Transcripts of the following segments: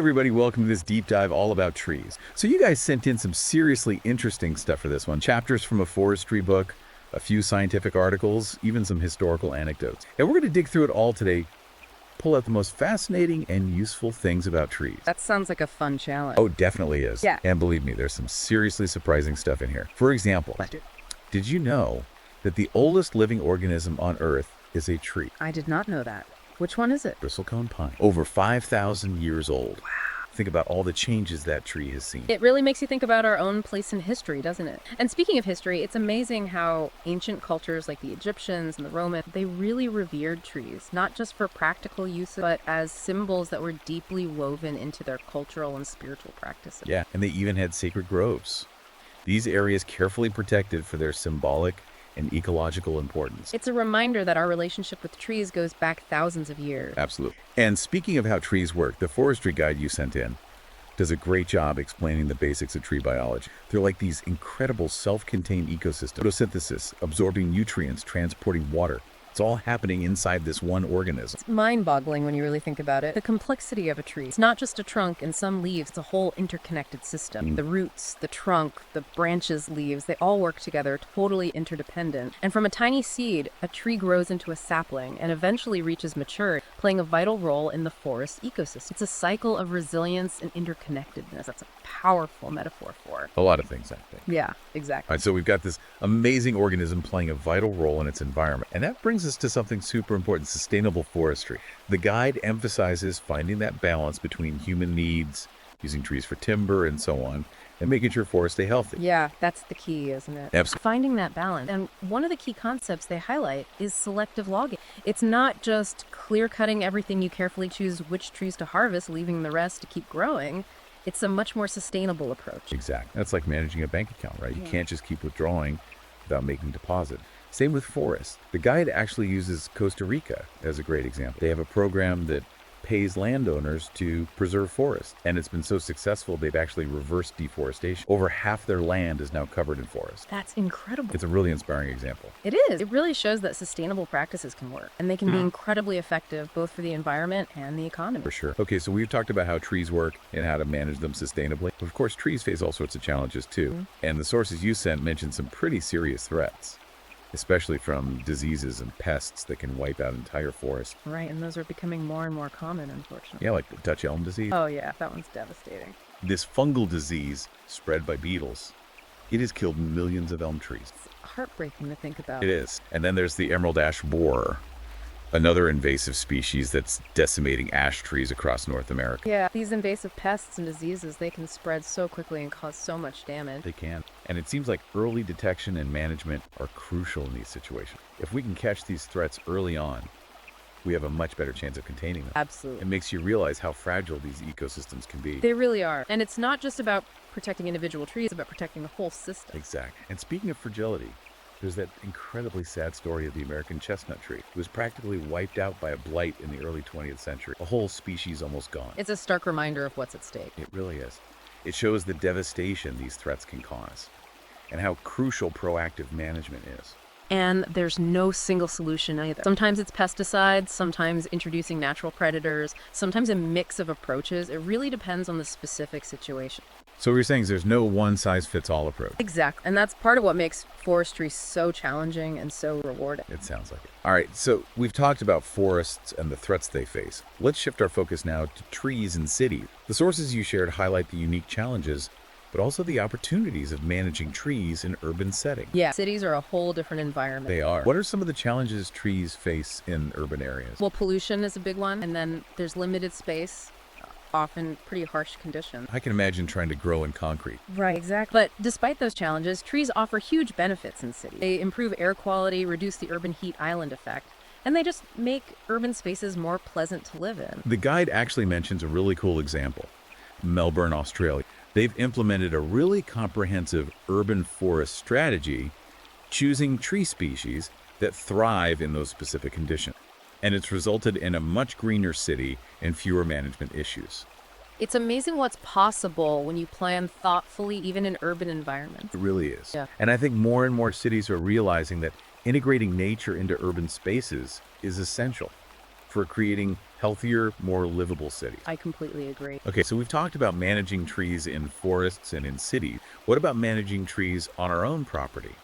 everybody, welcome to this deep dive all about trees. So you guys sent in some seriously interesting stuff for this one. Chapters from a forestry book, a few scientific articles, even some historical anecdotes. And we're going to dig through it all today, pull out the most fascinating and useful things about trees. That sounds like a fun challenge. Oh, definitely is. Yeah. And believe me, there's some seriously surprising stuff in here. For example, did you know that the oldest living organism on Earth is a tree? I did not know that. Which one is it? Bristlecone pine. Over 5,000 years old. Wow. Think about all the changes that tree has seen. It really makes you think about our own place in history, doesn't it? And speaking of history, it's amazing how ancient cultures like the Egyptians and the Romans, they really revered trees, not just for practical use, but as symbols that were deeply woven into their cultural and spiritual practices. Yeah, and they even had sacred groves. These areas carefully protected for their symbolic and ecological importance. It's a reminder that our relationship with trees goes back thousands of years. Absolutely. And speaking of how trees work, the forestry guide you sent in does a great job explaining the basics of tree biology. They're like these incredible self-contained ecosystems. Photosynthesis, absorbing nutrients, transporting water. It's all happening inside this one organism. It's mind-boggling when you really think about it. The complexity of a tree. It's not just a trunk and some leaves, it's a whole interconnected system. The roots, the trunk, the branches, leaves, they all work together, totally interdependent. And from a tiny seed, a tree grows into a sapling and eventually reaches maturity, playing a vital role in the forest ecosystem. It's a cycle of resilience and interconnectedness. That's a powerful metaphor for it. A lot of things, I think. Yeah, exactly. All right, so we've got this amazing organism playing a vital role in its environment. And that brings us to something super important, sustainable forestry. The guide emphasizes finding that balance between human needs, using trees for timber and so on, and making sure forests stay healthy. Yeah, that's the key, isn't it? Absolutely. Finding that balance. And one of the key concepts they highlight is selective logging. It's not just clear-cutting everything. You carefully choose which trees to harvest, leaving the rest to keep growing. It's a much more sustainable approach. Exactly. That's like managing a bank account, right? You can't just keep withdrawing without making deposit. Same with forests. The guide actually uses Costa Rica as a great example. They have a program that pays landowners to preserve forests, and it's been so successful they've actually reversed deforestation. Over half their land is now covered in forest. That's incredible. It's a really inspiring example. It is. It really shows that sustainable practices can work, and they can be incredibly effective both for the environment and the economy. For sure. Okay, so we've talked about how trees work and how to manage them sustainably. Of course, trees face all sorts of challenges too. And the sources you sent mentioned some pretty serious threats, especially from diseases and pests that can wipe out entire forests. Right, and those are becoming more and more common, unfortunately. Yeah, like the Dutch elm disease. Oh yeah, that one's devastating. This fungal disease spread by beetles. It has killed millions of elm trees. It's heartbreaking to think about. It is. And then there's the emerald ash borer, another invasive species that's decimating ash trees across North America. Yeah, these invasive pests and diseases, they can spread so quickly and cause so much damage. They can. And it seems like early detection and management are crucial in these situations. If we can catch these threats early on, we have a much better chance of containing them. Absolutely. It makes you realize how fragile these ecosystems can be. They really are. And it's not just about protecting individual trees, it's about protecting the whole system. Exactly. And speaking of fragility, there's that incredibly sad story of the American chestnut tree. It was practically wiped out by a blight in the early 20th century. A whole species almost gone. It's a stark reminder of what's at stake. It really is. It shows the devastation these threats can cause and how crucial proactive management is. And there's no single solution either. Sometimes it's pesticides, sometimes introducing natural predators, sometimes a mix of approaches. It really depends on the specific situation. So what you're saying is there's no one-size-fits-all approach. Exactly. And that's part of what makes forestry so challenging and so rewarding. It sounds like it. All right, so we've talked about forests and the threats they face. Let's shift our focus now to trees and cities. The sources you shared highlight the unique challenges, but also the opportunities of managing trees in urban settings. Yeah, cities are a whole different environment. They are. What are some of the challenges trees face in urban areas? Well, pollution is a big one, and then there's limited space, often pretty harsh conditions. I can imagine trying to grow in concrete. Right, exactly. But despite those challenges, trees offer huge benefits in cities. They improve air quality, reduce the urban heat island effect, and they just make urban spaces more pleasant to live in. The guide actually mentions a really cool example. Melbourne, Australia. They've implemented a really comprehensive urban forest strategy, choosing tree species that thrive in those specific conditions. And it's resulted in a much greener city and fewer management issues. It's amazing what's possible when you plan thoughtfully, even in urban environments. It really is. Yeah. And I think more and more cities are realizing that integrating nature into urban spaces is essential for creating healthier, more livable cities. I completely agree. Okay, so we've talked about managing trees in forests and in cities. What about managing trees on our own property?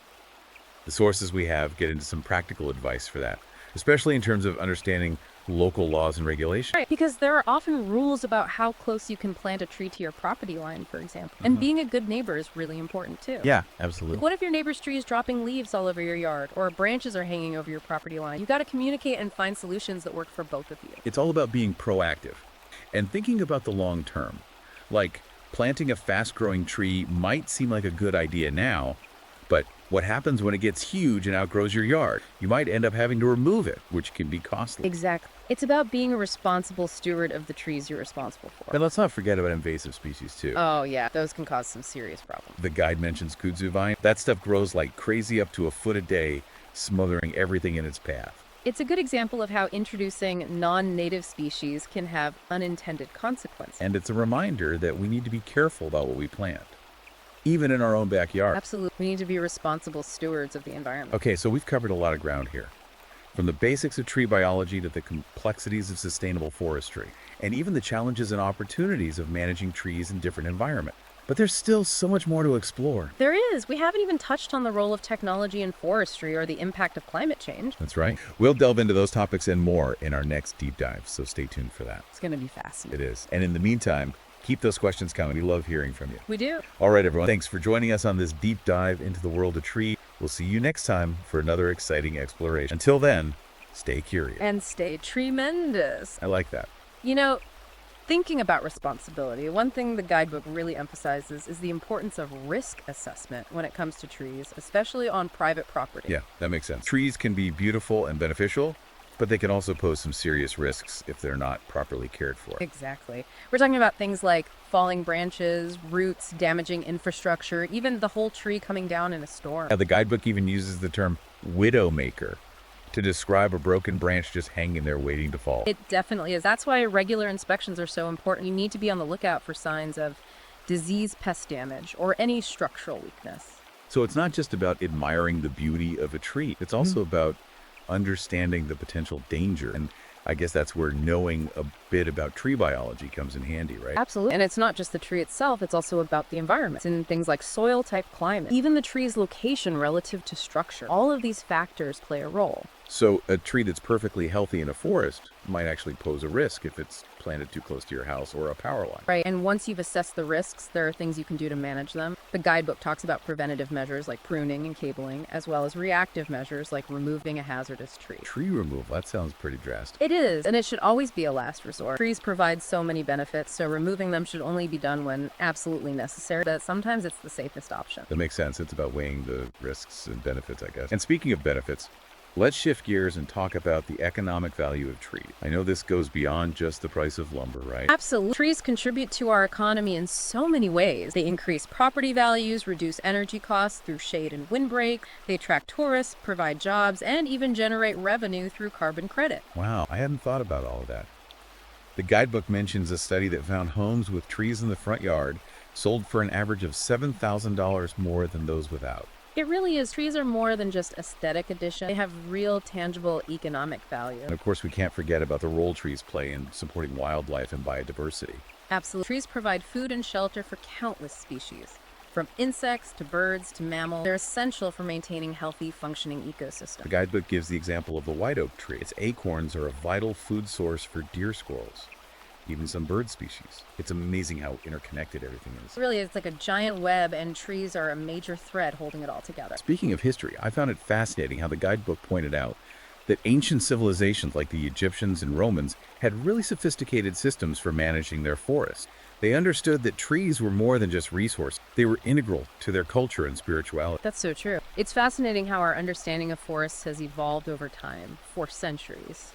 The sources we have get into some practical advice for that, especially in terms of understanding local laws and regulations. Right, because there are often rules about how close you can plant a tree to your property line, for example. And being a good neighbor is really important too. Yeah, absolutely. What if your neighbor's tree is dropping leaves all over your yard, or branches are hanging over your property line? You got to communicate and find solutions that work for both of you. It's all about being proactive and thinking about the long term. Like planting a fast-growing tree might seem like a good idea now, but what happens when it gets huge and outgrows your yard? You might end up having to remove it, which can be costly. Exactly. It's about being a responsible steward of the trees you're responsible for. But let's not forget about invasive species too. Oh yeah, those can cause some serious problems. The guide mentions kudzu vine. That stuff grows like crazy up to a foot a day, smothering everything in its path. It's a good example of how introducing non-native species can have unintended consequences. And it's a reminder that we need to be careful about what we plant, even in our own backyard. Absolutely. We need to be responsible stewards of the environment. Okay, so we've covered a lot of ground here. From the basics of tree biology to the complexities of sustainable forestry, and even the challenges and opportunities of managing trees in different environments. But there's still so much more to explore. There is. We haven't even touched on the role of technology in forestry or the impact of climate change. That's right. We'll delve into those topics and more in our next deep dive, so stay tuned for that. It's going to be fascinating. It is. And in the meantime, keep those questions coming. We love hearing from you. We do. All right, everyone. Thanks for joining us on this deep dive into the world of tree. We'll see you next time for another exciting exploration. Until then, stay curious. And stay tremendous. I like that. You know, thinking about responsibility, one thing the guidebook really emphasizes is the importance of risk assessment when it comes to trees, especially on private property. Yeah, that makes sense. Trees can be beautiful and beneficial, but they can also pose some serious risks if they're not properly cared for. Exactly. We're talking about things like falling branches, roots, damaging infrastructure, even the whole tree coming down in a storm. The guidebook even uses the term widowmaker to describe a broken branch just hanging there waiting to fall. It definitely is. That's why regular inspections are so important. You need to be on the lookout for signs of disease, pest damage, or any structural weakness. So it's not just about admiring the beauty of a tree. It's also about understanding the potential danger. And I guess that's where knowing a bit about tree biology comes in handy, right? Absolutely. And it's not just the tree itself, it's also about the environment and things like soil type, climate, even the tree's location relative to structure. All of these factors play a role. So a tree that's perfectly healthy in a forest might actually pose a risk if it's planted too close to your house or a power line. Right. And once you've assessed the risks, there are things you can do to manage them. The guidebook talks about preventative measures like pruning and cabling, as well as reactive measures like removing a hazardous tree. Tree removal, that sounds pretty drastic. It is, and it should always be a last resort. Trees provide so many benefits, so removing them should only be done when absolutely necessary, but sometimes it's the safest option. That makes sense. It's about weighing the risks and benefits, I guess. And speaking of benefits, let's shift gears and talk about the economic value of trees. I know this goes beyond just the price of lumber, right? Absolutely. Trees contribute to our economy in so many ways. They increase property values, reduce energy costs through shade and windbreak. They attract tourists, provide jobs, and even generate revenue through carbon credit. Wow, I hadn't thought about all of that. The guidebook mentions a study that found homes with trees in the front yard sold for an average of $7,000 more than those without. It really is. Trees are more than just aesthetic addition. They have real, tangible economic value. And of course, we can't forget about the role trees play in supporting wildlife and biodiversity. Absolutely. Trees provide food and shelter for countless species. From insects to birds to mammals, they're essential for maintaining healthy, functioning ecosystems. The guidebook gives the example of the white oak tree. Its acorns are a vital food source for deer squirrels, even some bird species. It's amazing how interconnected everything is. Really, it's like a giant web, and trees are a major thread holding it all together. Speaking of history, I found it fascinating how the guidebook pointed out that ancient civilizations like the Egyptians and Romans had really sophisticated systems for managing their forests. They understood that trees were more than just resources. They were integral to their culture and spirituality. That's so true. It's fascinating how our understanding of forests has evolved over time, for centuries.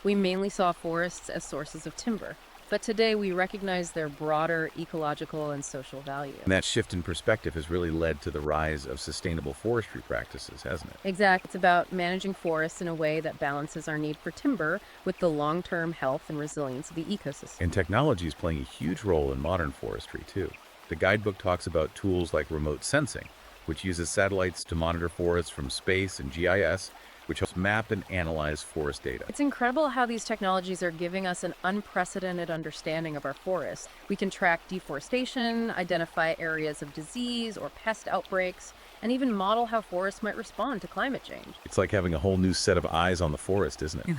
We mainly saw forests as sources of timber, but today we recognize their broader ecological and social value. And that shift in perspective has really led to the rise of sustainable forestry practices, hasn't it? Exactly. It's about managing forests in a way that balances our need for timber with the long-term health and resilience of the ecosystem. And technology is playing a huge role in modern forestry, too. The guidebook talks about tools like remote sensing, which uses satellites to monitor forests from space and GIS, which helps map and analyze forest data. It's incredible how these technologies are giving us an unprecedented understanding of our forests. We can track deforestation, identify areas of disease or pest outbreaks, and even model how forests might respond to climate change. It's like having a whole new set of eyes on the forest, isn't it?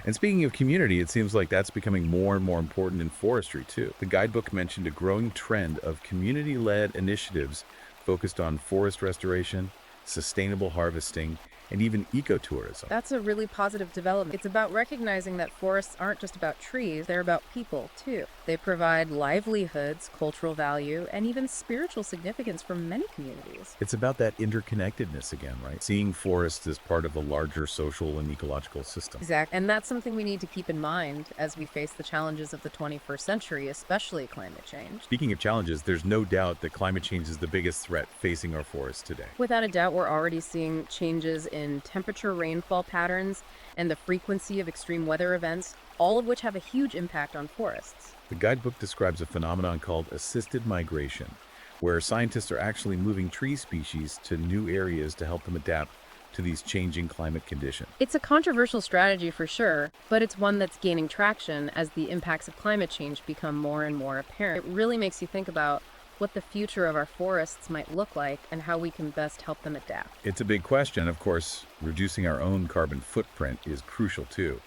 And speaking of community, it seems like that's becoming more and more important in forestry, too. The guidebook mentioned a growing trend of community-led initiatives focused on forest restoration, sustainable harvesting, and even ecotourism. That's a really positive development. It's about recognizing that forests aren't just about trees, they're about people, too. They provide livelihoods, cultural value, and even spiritual significance for many communities. It's about that interconnectedness again, right? Seeing forests as part of a larger social and ecological system. Exactly. And that's something we need to keep in mind as we face the challenges of the 21st century, especially climate change. Speaking of challenges, there's no doubt that climate change is the biggest threat facing our forests today. Without a doubt, we're already seeing changes in temperature, rainfall patterns, and the frequency of extreme weather events, all of which have a huge impact on forests. The guidebook describes a phenomenon called assisted migration, where scientists are actually moving tree species to new areas to help them adapt to these changing climate conditions. It's a controversial strategy for sure, but it's one that's gaining traction as the impacts of climate change become more and more apparent. It really makes you think about what the future of our forests might look like and how we can best help them adapt. It's a big question. Of course, reducing our own carbon footprint is crucial too.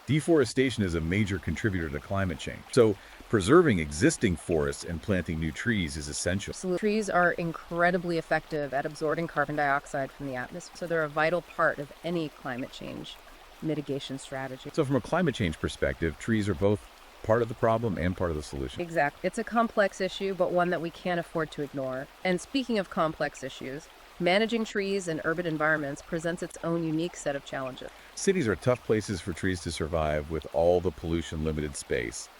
Deforestation is a major contributor to climate change. So preserving existing forests and planting new trees is essential. So trees are incredibly effective at absorbing carbon dioxide from the atmosphere, so they're a vital part of any climate change mitigation strategy. So from a climate change perspective, trees are both part of the problem and part of the solution. Exactly. It's a complex issue, but one that we can't afford to ignore. And speaking of complex issues, managing trees in urban environments presents its own unique set of challenges. Cities are tough places for trees to survive with all the pollution-limited space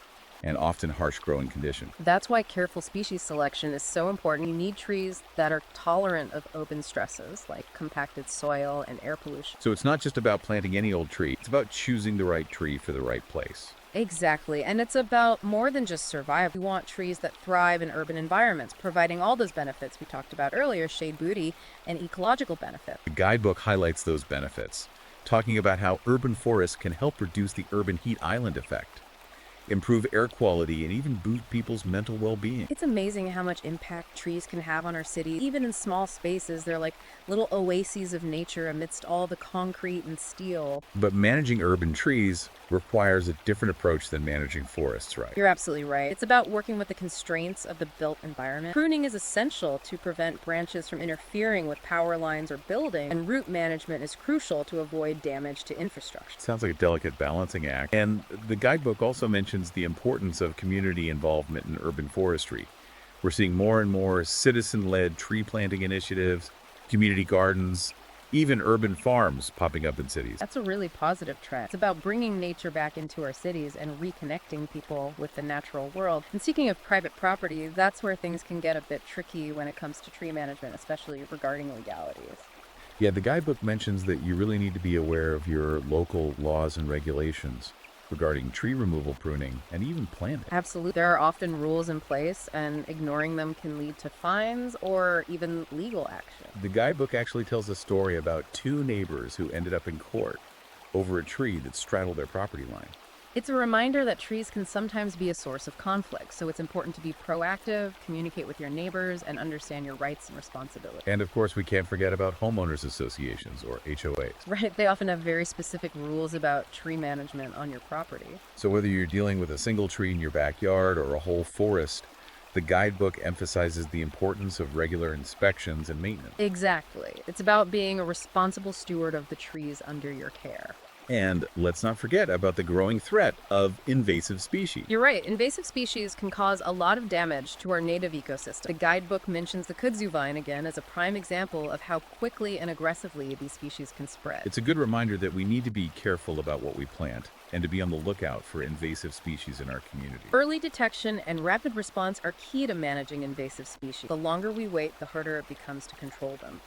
and often harsh growing conditions. That's why careful species selection is so important. You need trees that are tolerant of open stresses like compacted soil and air pollution. So it's not just about planting any old tree, it's about choosing the right tree for the right place. Exactly. And it's about more than just survival. We want trees that thrive in urban environments, providing all those benefits we talked about earlier, shade booty and ecological benefits. The guidebook highlights those benefits, talking about how urban forests can help reduce the urban heat island effect, improve air quality, and even boost people's mental well-being. It's amazing how much impact trees can have on our city. Even in small spaces, they're like little oases of nature amidst all the concrete and steel. But managing urban trees requires a different approach than managing forests, right? You're absolutely right. It's about working with the constraints of the built environment. Pruning is essential to prevent branches from interfering with power lines or buildings, and root management is crucial to avoid damage to infrastructure. Sounds like a delicate balancing act. And the guidebook also mentions the importance of community involvement in urban forestry. We're seeing more and more citizen-led tree planting initiatives, community gardens, even urban farms popping up in cities. That's a really positive trend. It's about bringing nature back into our cities and reconnecting people with the natural world. And speaking of private property, that's where things can get a bit tricky when it comes to tree management, especially regarding legalities. Yeah, the guidebook mentions that you really need to be aware of your local laws and regulations regarding tree removal, pruning, and even planting. Absolutely. There are often rules in place, and ignoring them can lead to fines or even legal action. The guidebook actually tells a story about two neighbors who ended up in court over a tree that straddled their property line. It's a reminder that trees can sometimes be a source of conflict, so it's important to be proactive, communicate with your neighbors, and understand your rights and responsibilities. And of course, we can't forget about homeowners associations, or HOAs. Right, they often have very specific rules about tree management on your property. So whether you're dealing with a single tree in your backyard or a whole forest, the guidebook emphasizes the importance of regular inspections and maintenance. Exactly. It's about being a responsible steward of the trees under your care. And let's not forget about the growing threat of invasive species. You're right. Invasive species can cause a lot of damage to our native ecosystem. The guidebook mentions the kudzu vine again as a prime example of how quickly and aggressively these species can spread. It's a good reminder that we need to be careful about what we plant and to be on the lookout for invasive species in our community. Early detection and rapid response are key to managing invasive species. The longer we wait, the harder it becomes to control them.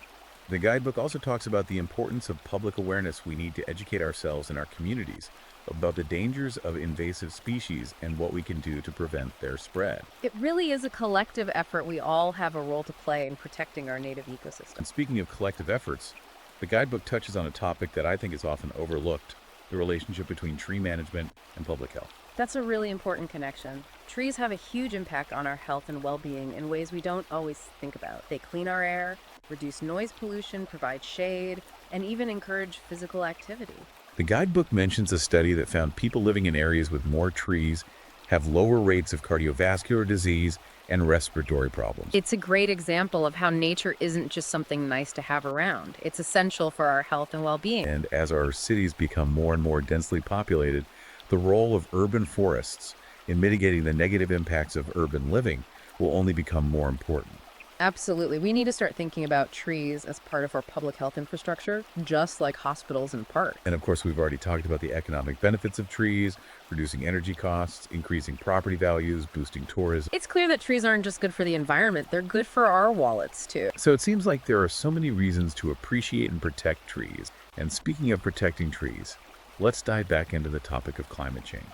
The guidebook also talks about the importance of public awareness. We need to educate ourselves and our communities about the dangers of invasive species and what we can do to prevent their spread. It really is a collective effort. We all have a role to play in protecting our native ecosystem. And speaking of collective efforts, The guidebook touches on a topic that I think is often overlooked: the relationship between tree management and public health. That's a really important connection. Trees have a huge impact on our health and well-being in ways we don't always think about. They clean our air, reduce noise pollution, provide shade, and even encourage physical activity. The guidebook mentions a study that found people living in areas with more trees have lower rates of cardiovascular disease and respiratory problems. It's a great example of how nature isn't just something nice to have around. It's essential for our health and well-being. And as our cities become more and more densely populated, the role of urban forests in mitigating the negative impacts of urban living will only become more important. Absolutely. We need to start thinking about trees as part of our public health infrastructure, just like hospitals and parks. And of course, we've already talked about the economic benefits of trees, reducing energy costs, increasing property values, boosting tourism. It's clear that trees aren't just good for the environment, they're good for our wallets too. So it seems like there are so many reasons to appreciate and protect trees. And speaking of protecting trees, let's dive back into the topic of climate change.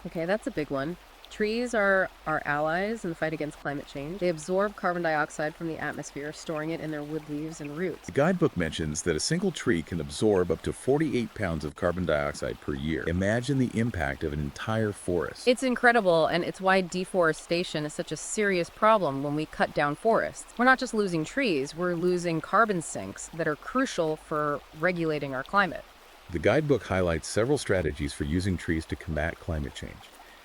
Okay, that's a big one. Trees are our allies in the fight against climate change. They absorb carbon dioxide from the atmosphere, storing it in their wood leaves and roots. The guidebook mentions that a single tree can absorb up to 48 pounds of carbon dioxide per year. Imagine the impact of an entire forest. It's incredible, and it's why deforestation is such a serious problem when we cut down forests. We're not just losing trees, we're losing carbon sinks that are crucial for regulating our climate. The guidebook highlights several strategies for using trees to combat climate change,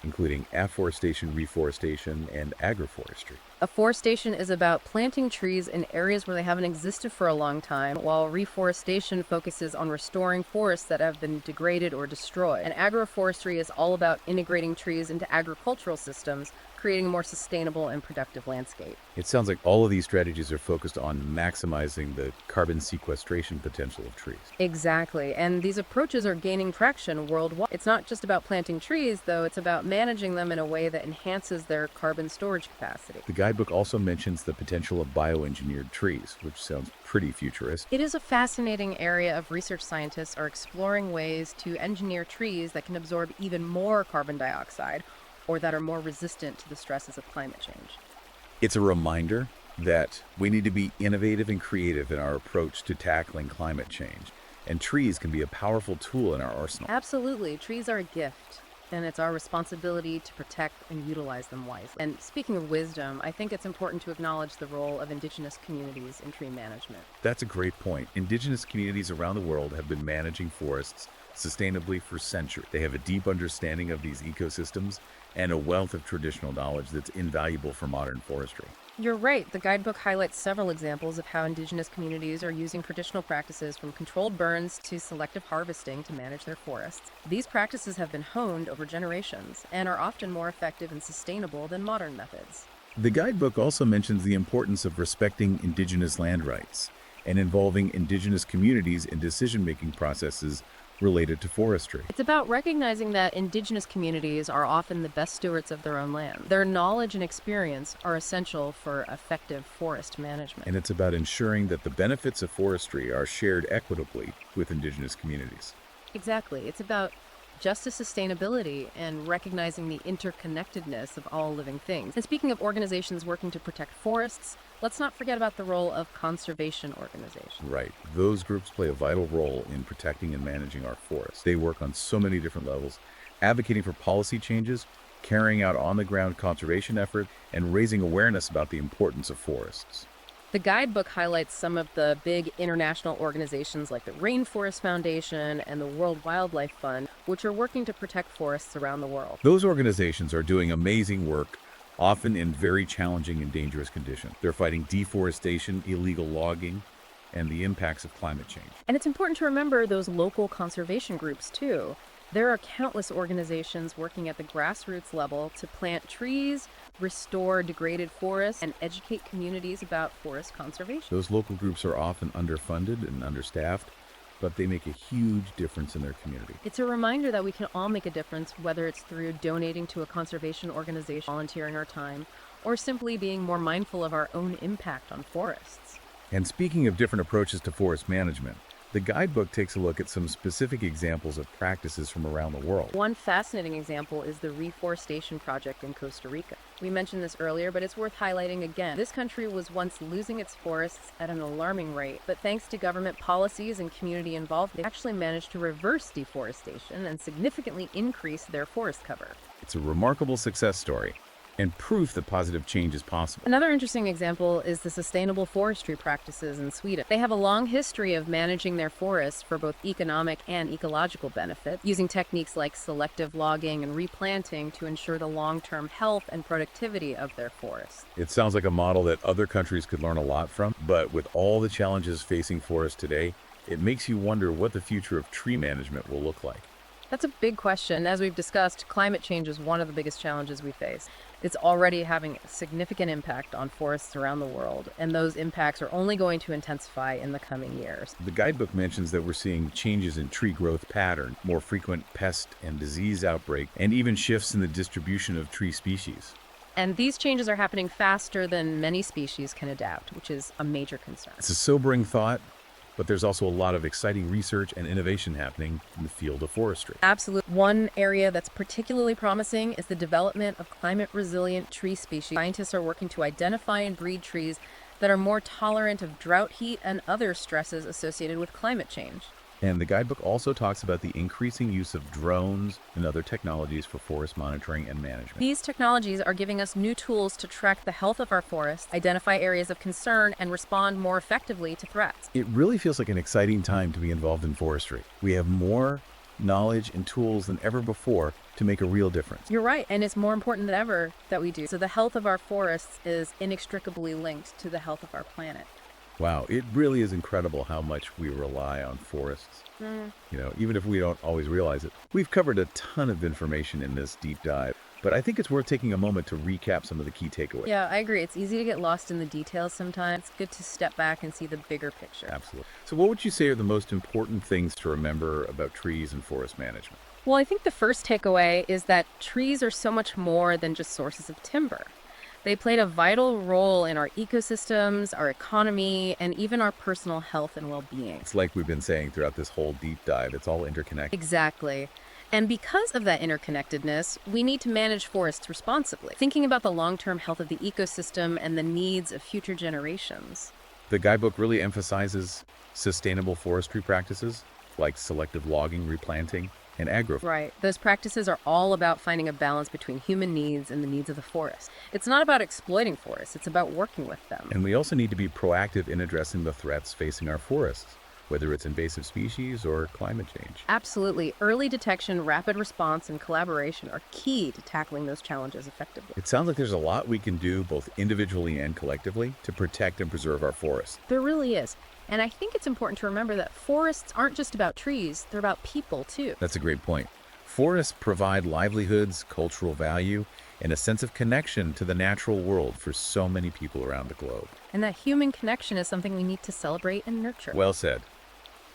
including afforestation, reforestation, and agroforestry. Afforestation is about planting trees in areas where they haven't existed for a long time, while reforestation focuses on restoring forests that have been degraded or destroyed. And agroforestry is all about integrating trees into agricultural systems, creating a more sustainable and productive landscape. It sounds like all of these strategies are focused on maximizing the carbon sequestration potential of trees. Exactly, and these approaches are gaining traction worldwide. It's not just about planting trees, though, it's about managing them in a way that enhances their carbon storage capacity. The guidebook also mentions the potential of bioengineered trees, which sounds pretty futuristic. It is a fascinating area of research. Scientists are exploring ways to engineer trees that can absorb even more carbon dioxide, or that are more resistant to the stresses of climate change. It's a reminder that we need to be innovative and creative in our approach to tackling climate change, and trees can be a powerful tool in our arsenal. Absolutely. Trees are a gift, and it's our responsibility to protect and utilize them wisely. And speaking of wisdom, I think it's important to acknowledge the role of indigenous communities in tree management. That's a great point. Indigenous communities around the world have been managing forests sustainably for centuries. They have a deep understanding of these ecosystems and a wealth of traditional knowledge that's invaluable for modern forestry. You're right. The guidebook highlights several examples of how indigenous communities are using traditional practices from controlled burns to selective harvesting to manage their forests. These practices have been honed over generations and are often more effective and sustainable than modern methods. The guidebook also mentions the importance of respecting indigenous land rights and involving indigenous communities in decision-making processes related to forestry. It's about recognizing that indigenous communities are often the best stewards of their own land. Their knowledge and experience are essential for effective forest management. And it's about ensuring that the benefits of forestry are shared equitably with indigenous communities. Exactly. It's about justice, sustainability, and recognizing the interconnectedness of all living things. And speaking of organizations working to protect forests, let's not forget about the role of conservation organizations. Right. Those groups play a vital role in protecting and managing our forests. They work on so many different levels, advocating for policy changes, carrying out on-the-ground conservation efforts, and raising awareness about the importance of forests. The guidebook highlights some of the big international organizations like the Rainforest Foundation and the World Wildlife Fund, which are working to protect forests around the world. Those organizations are doing amazing work, often in very challenging and dangerous conditions. They're fighting deforestation, illegal logging, and the impacts of climate change. And it's important to remember those local conservation groups too. There are countless organizations working at the grassroots level to plant trees, restore degraded forests, and educate communities about forest conservation. Those local groups are often underfunded and understaffed, but they make a huge difference in their community. It's a reminder that we can all make a difference, whether it's through donating to a conservation organization, volunteering our time, or simply being more mindful of our own impact on forests. And speaking of different approaches to forest management, The guidebook takes a look at some specific examples of practices from around the world. One fascinating example is the reforestation project in Costa Rica. We mentioned this earlier, but it's worth highlighting again. This country was once losing its forests at an alarming rate, but thanks to government policies and community involvement, they actually managed to reverse deforestation and significantly increase their forest cover. It's a remarkable success story and proof that positive change is possible. Another interesting example is the sustainable forestry practices in Sweden. They have a long history of managing their forests for both economic and ecological benefit, using techniques like selective logging and replanting to ensure the long-term health and productivity of their forests. It sounds like a model that other countries could learn a lot from, but with all the challenges facing forests today, it makes you wonder what the future of tree management will look like. That's a big question. As we've discussed, climate change is one of the biggest challenges we face. It's already having a significant impact on forests around the world, and those impacts are only going to intensify in the coming years. The guidebook mentions that we're seeing changes in tree growth pattern, more frequent pest and disease outbreak, and even shifts in the distribution of tree species. And these changes are happening faster than many species can adapt, which is a major concern. It's a sobering thought, but there's also a lot of exciting research and innovation happening in the field of forestry. Absolutely. One area that's particularly promising is the development of climate-resilient tree species. Scientists are working to identify and breed trees that are more tolerant of drought, heat, and other stresses associated with climate change. And the guidebook also talks about the increasing use of drones and other technologies for forest monitoring and management. These technologies are giving us new tools to track the health of our forests, identify areas of concern, and respond more effectively to threats. It really feels like an exciting time to be involved in forestry. We have more knowledge and tools than ever before to make a real difference. You're right, and it's more important than ever that we do. So the health of our forests is inextricably linked to the health of our planet. Wow, it really is incredible how much we rely on forests. Even if we don't always realize it. We've covered a ton of information in this deep dive, but I think it's worth taking a moment to recap some of the key takeaways. Yeah, I agree. It's easy to get lost in the details sometimes. It's good to step back and see the bigger picture. Absolutely. So what would you say are the most important things to remember about trees and forest management? Well, I think the first takeaway is that trees are so much more than just sources of timber. They played a vital role in our ecosystems, our economy, and even our personal health and well-being. It's like we've been saying throughout this whole deep dive, it's all interconnected. Exactly. And because of that interconnectedness, we need to manage forests responsibly, thinking about the long-term health of the ecosystem and the needs of future generations. The guidebook really emphasizes sustainable forestry practices like selective logging, replanting, and agroforestry. Right. Those practices are all about finding a balance between human needs and the needs of the forest. It's not about exploiting forests, it's about working with them. And we also need to be proactive in addressing the threats facing our forests, whether it's invasive species or climate change. Absolutely. Early detection, rapid response, and collaboration are key to tackling those challenges effectively. It sounds like there's a lot we can do both individually and collectively to protect and preserve our forests. There really is. And I think it's important to remember that forests aren't just about trees, they're about people too. That's a great point. Forests provide livelihoods, cultural value, and a sense of connection to the natural world for so many people around the globe. And that human connection is something we need to celebrate and nurture. Well said.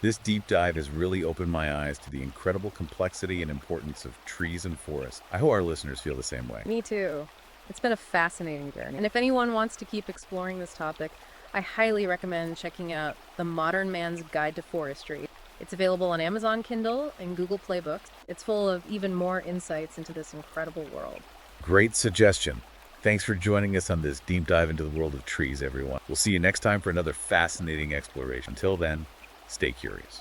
This deep dive has really opened my eyes to the incredible complexity and importance of trees and forests. I hope our listeners feel the same way. Me too. It's been a fascinating journey. And if anyone wants to keep exploring this topic, I highly recommend checking out The Modern Man's Guide to Forestry. It's available on Amazon Kindle and Google Play Books. It's full of even more insights into this incredible world. Great suggestion. Thanks for joining us on this deep dive into the world of trees, everyone. We'll see you next time for another fascinating exploration. Until then, stay curious.